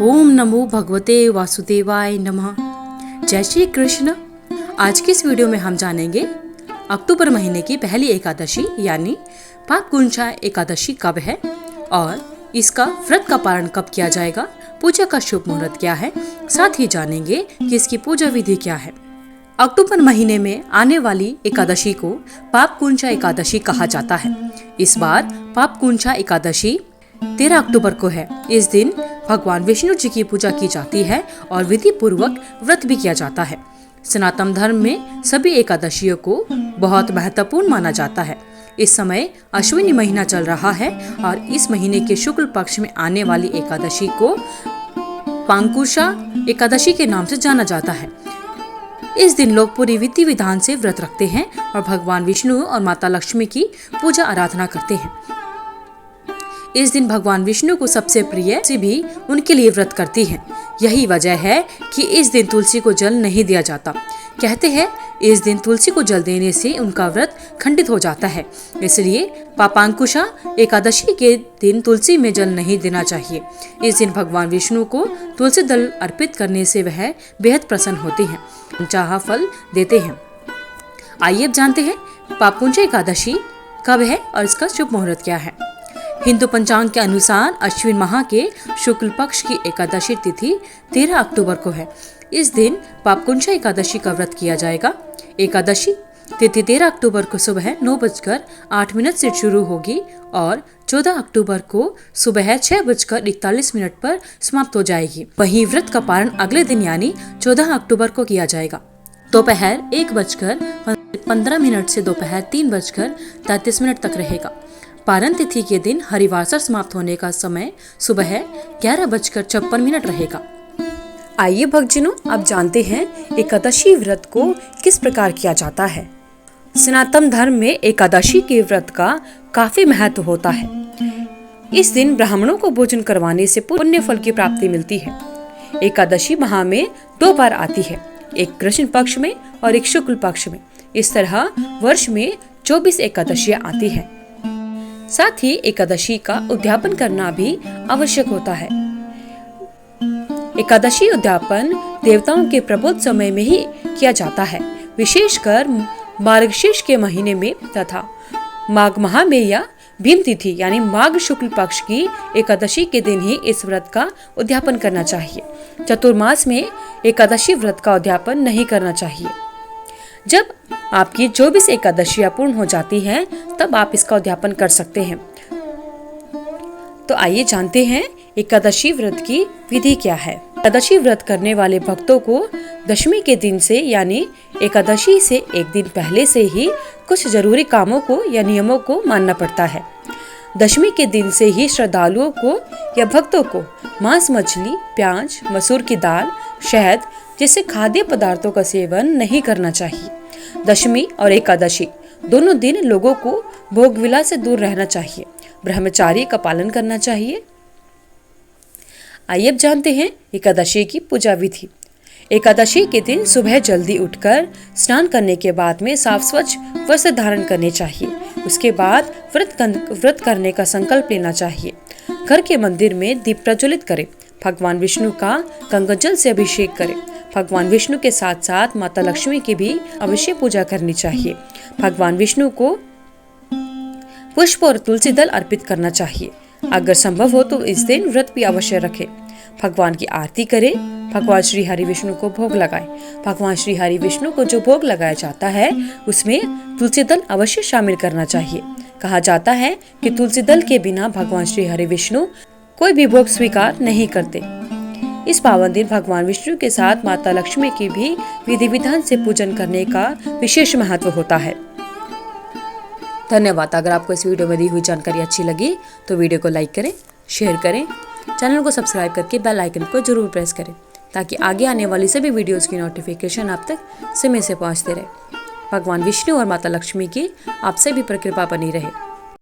ओम नमो भगवते वासुदेवाय नमः। जय श्री कृष्ण। आज की इस वीडियो में हम जानेंगे अक्टूबर महीने की पहली एकादशी यानी पापगुंचा एकादशी कब है और इसका व्रत का पारण कब किया जाएगा, पूजा का शुभ मुहूर्त क्या है, साथ ही जानेंगे कि इसकी पूजा विधि क्या है। अक्टूबर महीने में आने वाली एकादशी को पापगुंचा एकादशी कहा जाता है। इस बार पापगुंचा एकादशी 13 अक्टूबर को है। इस दिन भगवान विष्णु जी की पूजा की जाती है और विधि पूर्वक व्रत भी किया जाता है। सनातन धर्म में सभी एकादशियों को बहुत महत्वपूर्ण माना जाता है। इस समय अश्विनी महीना चल रहा है और इस महीने के शुक्ल पक्ष में आने वाली एकादशी को पांकुशा एकादशी के नाम से जाना जाता है। इस दिन लोग पूरी विधि विधान से व्रत रखते हैं और भगवान विष्णु और माता लक्ष्मी की पूजा आराधना करते हैं। इस दिन भगवान विष्णु को सबसे प्रिय से भी उनके लिए व्रत करती हैं। यही वजह है कि इस दिन तुलसी को जल नहीं दिया जाता। कहते हैं इस दिन तुलसी को जल देने से उनका व्रत खंडित हो जाता है, इसलिए पापांकुशा एकादशी के दिन तुलसी में जल नहीं देना चाहिए। इस दिन भगवान विष्णु को तुलसी दल अर्पित करने से वह बेहद प्रसन्न होते हैं, चाहा फल देते हैं। आइए अब जानते हैं पापगुंचा एकादशी कब है और इसका शुभ मुहूर्त क्या है। हिंदू पंचांग के अनुसार अश्विन माह के शुक्ल पक्ष की एकादशी तिथि 13 अक्टूबर को है। इस दिन पापगुंचा एकादशी का व्रत किया जाएगा। एकादशी तिथि 13 अक्टूबर को सुबह 9:08 से शुरू होगी और 14 अक्टूबर को सुबह 6:41 पर समाप्त हो जाएगी। वहीं व्रत का पारण अगले दिन यानी 14 अक्टूबर को किया जाएगा। दोपहर 1:15 से दोपहर 3:33 तक रहेगा। पारण तिथि के दिन हरिवासर समाप्त होने का समय सुबह 11:56 रहेगा। आइए भक्तजनों, अब जानते हैं एकादशी व्रत को किस प्रकार किया जाता है। सनातन धर्म में एकादशी के व्रत का काफी महत्व होता है। इस दिन ब्राह्मणों को भोजन करवाने से पुण्य फल की प्राप्ति मिलती है। एकादशी माह में 2 बार आती है, एक कृष्ण पक्ष में और एक शुक्ल पक्ष में। इस तरह वर्ष में 24 एकादशियां आती है। साथ ही एकादशी का उद्यापन करना भी आवश्यक होता है। एकादशी उद्यापन देवताओं के प्रबोध समय में ही किया जाता है, विशेषकर मार्गशीर्ष के महीने में तथा माघ माह में या भीम तिथि यानी माघ शुक्ल पक्ष की एकादशी के दिन ही इस व्रत का उद्यापन करना चाहिए। चतुर्मास में एकादशी व्रत का उद्यापन नहीं करना चाहिए। जब आपकी 24 एकादशियां पूर्ण हो जाती हैं, तब आप इसका उद्यापन कर सकते हैं। तो आइए जानते हैं एकादशी व्रत की विधि क्या है। एकादशी व्रत करने वाले भक्तों को दशमी के दिन से यानी एकादशी से एक दिन पहले से ही कुछ जरूरी कामों को या नियमों को मानना पड़ता है। दशमी के दिन से ही श्रद्धालुओं को या भक्तों को मांस, मछली, प्याज, मसूर की दाल, शहद जैसे खाद्य पदार्थों का सेवन नहीं करना चाहिए। दशमी और एकादशी दोनों दिन लोगों को भोग विलास से दूर रहना चाहिए। ब्रह्मचार्य का पालन करना चाहिए। आइए अब जानते हैं एकादशी की पूजा विधि। एकादशी के दिन सुबह जल्दी उठकर स्नान करने के बाद में साफ स्वच्छ वस्त्र धारण करने चाहिए। उसके बाद व्रत करने का संकल्प लेना चाहिए। घर के मंदिर में दीप प्रज्वलित करें। भगवान विष्णु का गंगा जल से अभिषेक करें। भगवान विष्णु के साथ साथ माता लक्ष्मी की भी अवश्य पूजा करनी चाहिए। भगवान विष्णु को पुष्प और तुलसी दल अर्पित करना चाहिए। अगर संभव हो तो इस दिन व्रत भी अवश्य रखें। भगवान की आरती करें। भगवान श्री हरि विष्णु को भोग लगाएं। भगवान श्री हरि विष्णु को जो भोग लगाया जाता है उसमें तुलसी दल अवश्य शामिल करना चाहिए। कहा जाता है कि तुलसी दल के बिना भगवान श्री हरि विष्णु कोई भी भोग स्वीकार नहीं करते। इस पावन दिन भगवान विष्णु के साथ माता लक्ष्मी की भी विधि विधान से पूजन करने का विशेष महत्व होता है। धन्यवाद। अगर आपको इस वीडियो में दी हुई जानकारी अच्छी लगी तो वीडियो को लाइक करें, शेयर करें, चैनल को सब्सक्राइब करके बेल आइकन को जरूर प्रेस करें ताकि आगे आने वाली सभी वीडियोस की नोटिफिकेशन आप तक समय से पहुंचते रहे। भगवान विष्णु और माता लक्ष्मी की आप से भी कृपा बनी रहे।